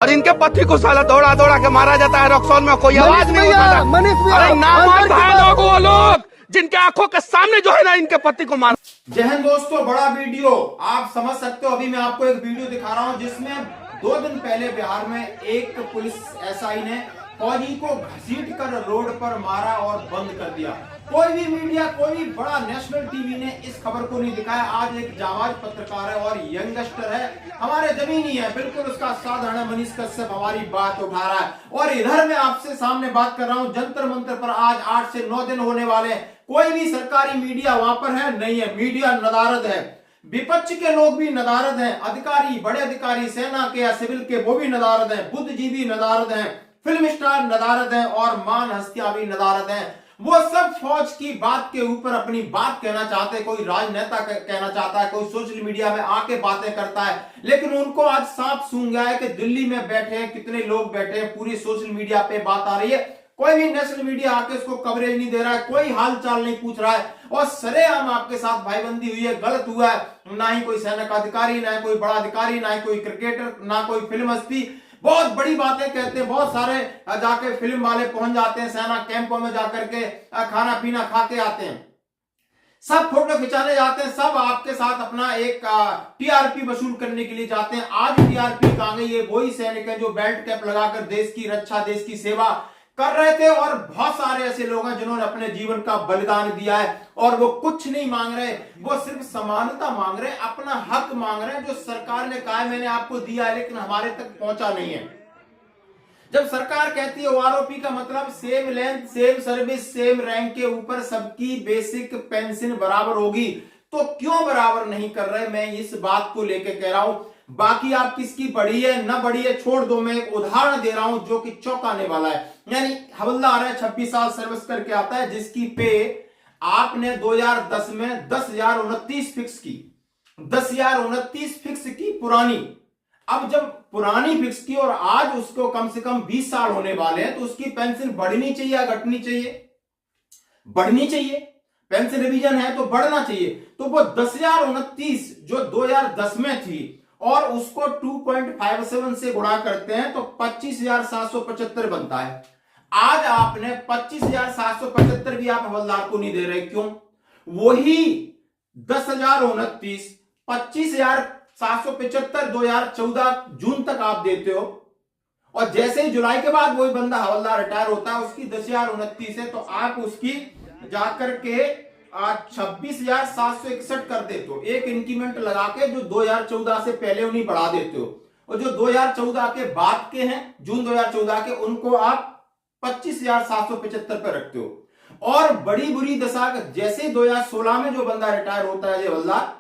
और इनके पति को साला दौड़ा दौड़ा के मारा जाता है। रक्सौल में कोई आवाज नहीं होता था। अरे नामर्द है लोग, वो लोग जिनके आंखों के सामने जो है ना इनके पति को मारा। जय हिंद दोस्तों, बड़ा वीडियो आप समझ सकते हो। अभी मैं आपको एक वीडियो दिखा रहा हूं जिसमें 2 दिन पहले बिहार में एक पुलिस एसआई ने फौजी को घसीट कर रोड पर मारा और बंद कर दिया। कोई भी मीडिया, कोई भी बड़ा नेशनल टीवी ने इस खबर को नहीं दिखाया। आज एक जाबाज पत्रकार है और यंगस्टर है, हमारे जमीनी है, बिल्कुल उसका साधारण है। मनीष कश्यप हमारी बात उठा रहा है और इधर मैं आपसे सामने बात कर रहा हूं जंतर मंतर पर। आज 8 से 9 दिन होने वाले हैं। कोई भी सरकारी मीडिया वहां पर है नहीं है। मीडिया नदारद है, विपक्ष के लोग भी नदारद हैं, अधिकारी, बड़े अधिकारी सेना के या सिविल के वो भी नदारद हैं, बुद्धिजीवी नदारद हैं, फिल्म स्टार नदारद हैं और मान हस्तियां भी नदारद हैं। वो सब फौज की बात के ऊपर अपनी बात कहना चाहते हैं। कोई राजनेता कहना चाहता है, कोई सोशल मीडिया में आके बातें करता है, लेकिन उनको आज साफ सूंघ गया है कि दिल्ली में बैठे हैं, कितने लोग बैठे हैं, पूरी सोशल मीडिया पे बात आ रही है। कोई भी नेशनल मीडिया आके इसको कवरेज नहीं दे रहा है, कोई हालचाल नहीं पूछ रहा है और सरेआम आपके साथ भाईबंदी हुई है, गलत हुआ है। ना ही कोई सैनिक अधिकारी, ना कोई बड़ा अधिकारी, ना कोई क्रिकेटर, ना कोई फिल्म हस्ती बहुत बड़ी बातें कहते हैं। बहुत सारे जाके फिल्म वाले पहुंच जाते हैं, सेना कैंपों में जाकर के खाना पीना खा के आते हैं, सब फोटो खिंचाने जाते हैं, सब आपके साथ अपना एक टीआरपी वसूल करने के लिए जाते हैं। आज टीआरपी कहां गई? ये वही सैनिक है जो बेल्ट कैप लगाकर देश की रक्षा, देश की सेवा कर रहे थे और बहुत सारे ऐसे लोग हैं जिन्होंने अपने जीवन का बलिदान दिया है और वो कुछ नहीं मांग रहे, वो सिर्फ समानता मांग रहे, अपना हक मांग रहे हैं। जो सरकार ने कहा है मैंने आपको दिया है लेकिन हमारे तक पहुंचा नहीं है। जब सरकार कहती है ओआरओपी का मतलब same length, same service, same rank के ऊपर सबकी बेसिक पेंशन बराबर होगी, तो क्यों बराबर नहीं कर रहे? मैं इस बात को लेकर कह रहा हूं। बाकी आप किसकी बढ़ी है ना बढ़ी है छोड़ दो, मैं एक उदाहरण दे रहा हूं जो कि चौंकाने वाला है। यानी हवलदार है, 26 साल सर्विस करके आता है, जिसकी पे आपने 2010 में 10,029 फिक्स की, 10,029 फिक्स की पुरानी। अब जब पुरानी फिक्स की और आज उसको कम से कम 20 साल होने वाले हैं, तो उसकी पेंशन बढ़नी चाहिए या घटनी चाहिए? बढ़नी चाहिए। पेंशन रिवीजन है तो बढ़ना चाहिए। तो वो 10,029 जो 2010 में थी और उसको 2.57 से गुणा करते हैं तो 25,775 बनता है। आज आपने 25,775 भी आप हवलदार को नहीं दे रहे, क्यों? वही 10,029 25,775 2014 जून तक आप देते हो और जैसे ही जुलाई के बाद वही बंदा हवलदार रिटायर होता है, उसकी 10,029 है तो आप उसकी जाकर के 26,761 कर देते हो। एक इंक्रीमेंट लगा के जो 2014 से पहले उन्हीं बढ़ा देते हो और जो 2014 के बाद के हैं, जून 2014 के, उनको आप 25,775 पर रखते हो। और बड़ी बुरी दशा जैसे 2016 में जो बंदा रिटायर होता है ये हवलदार,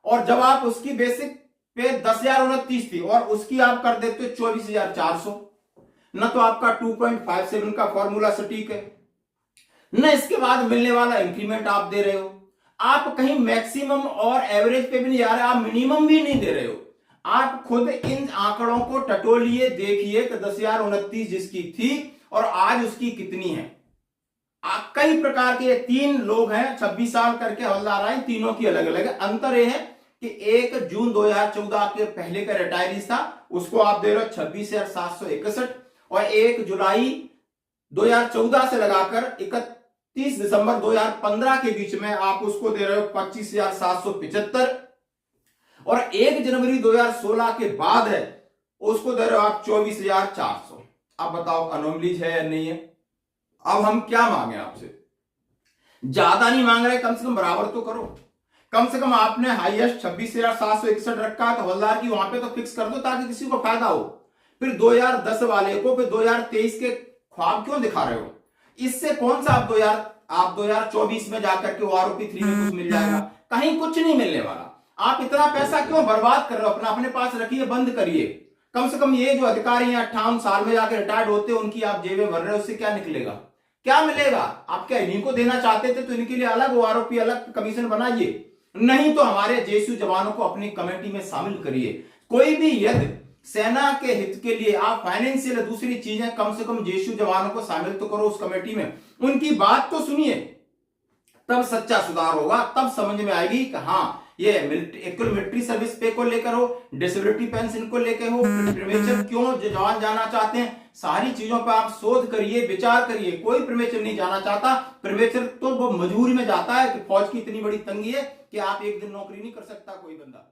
और जब आप उसकी बेसिक पे 10,029 थी और उसकी आप कर देते हो 24,400, न तो आपका 2.57 का फॉर्मूला सटीक है, न इसके बाद मिलने वाला इंक्रीमेंट आप दे रहे हो। आप कहीं मैक्सिमम और एवरेज पे भी नहीं जा रहे, आप मिनिमम भी नहीं दे रहे हो। आप खुद इन आंकड़ों को टटोलिए, देखिए कि 10,029 जिसकी थी और आज उसकी कितनी है। कई प्रकार के 3 लोग हैं, 26 साल करके हवलदार आए, तीनों की अलग अलग है। अंतर यह है कि 1 जून 2014 के पहले का रिटायरी था, उसको आप दे रहे हो 26,761 और 1 जुलाई 2014 से लगाकर 31 दिसंबर 2015 के बीच में आप उसको दे रहे हो 25,775 और 1 जनवरी 2016 के बाद है उसको दे रहे हो आप 24,400। अब बताओ अनोमलीज है या नहीं है? अब हम क्या मांगे आपसे? ज्यादा नहीं मांग रहे, कम से कम बराबर तो करो। कम से कम आपने हाईएस्ट 26,761 रखा है तो हवलदार की वहां पे तो फिक्स कर दो ताकि किसी को फायदा हो। फिर 2010 वाले को फिर 2023 के ख्वाब क्यों दिखा रहे हो? इससे कौन सा आप 2024 में जाकर के ओआरओपी 3 में कुछ मिल जाएगा? कहीं कुछ नहीं मिलने वाला। आप इतना पैसा क्यों बर्बाद कर रहे हो? अपने पास रखिए, बंद करिए। कम से कम ये जो अधिकारी हैं 58 साल में जाकर रिटायर्ड होते हैं, उनकी आप जेबें भर रहे हो, उससे क्या निकलेगा? क्या मिलेगा? आप क्या इन्हीं को देना चाहते थे तो इनके लिए अलग ओआरओपी, अलग कमीशन बनाइए, नहीं तो हमारे जेएसयू जवानों को अपनी कमेटी में शामिल करिए। कोई भी यदि सेना के हित के लिए आप फाइनेंशियल दूसरी चीजें, कम से कम जेएसयू जवानों को शामिल तो करो उस कमेटी में, उनकी बात तो सुनिए, तब सच्चा सुधार होगा, तब समझ में आएगी कि हाँ ये इक्वल मिलिट्री सर्विस पे को लेकर हो, डिसेबिलिटी पेंशन को लेकर हो, प्रीमेचर क्यों जवान जाना चाहते हैं, सारी चीजों पर आप शोध करिए, विचार करिए। कोई प्रीमेचर नहीं जाना चाहता। प्रीमेचर तो वो मजबूरी में जाता है कि फौज की इतनी बड़ी तंगी है कि आप एक दिन नौकरी नहीं कर सकता कोई बंदा।